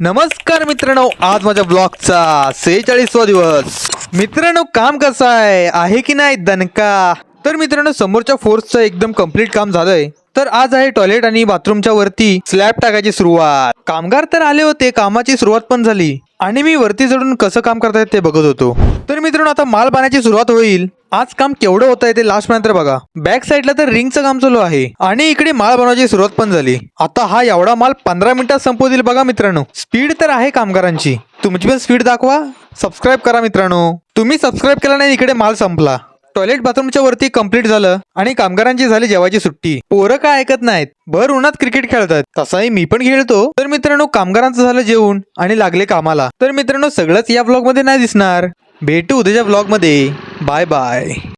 नमस्कार मित्रांनो, आज माझ्या ब्लॉगचा 46वा दिवस. मित्रांनो, काम कसं आहे की नाही दणका. तर मित्रांनो, समोरच्या फोर्सचं एकदम कंप्लीट काम झालंय. तर आज आहे टॉयलेट आणि बाथरूमच्या वरती स्लॅब टाकायची सुरुवात. कामगार तर आले होते, कामाची सुरुवात पण झाली आणि मी वरती चढून कसं काम करतायत ते बघत होतो. तर मित्रांनो, आता माल बांधण्याची सुरुवात होईल. आज काम केवढं होत आहे ते लास्ट पर्यंत बघा. बॅक साईडला तर रिंगचं काम चालू आहे आणि इकडे माल बनवायची सुरुवात पण झाली. आता हा एवढा माल 15 मिनिटात संपवतील बघा मित्रांनो. स्पीड तर आहे कामगारांची. तुमची पण स्पीड दाखवा. सबस्क्राईब करा मित्रांनो. तुम्ही सबस्क्राईब केला नाही, इकडे माल संपला. टॉयलेट बाथरूमच्या वरती कंप्लीट झालं आणि कामगारांची झाली जेवायची सुट्टी. पोरं काय ऐकत नाहीत, भर उन्हात क्रिकेट खेळतात. तसाही मी पण खेळतो. तर मित्रांनो, कामगारांचं झालं जेवून आणि लागले कामाला. तर मित्रांनो, सगळंच या ब्लॉग मध्ये नाही दिसणार. भेटू उद्याच्या ब्लॉग मध्ये. Bye bye.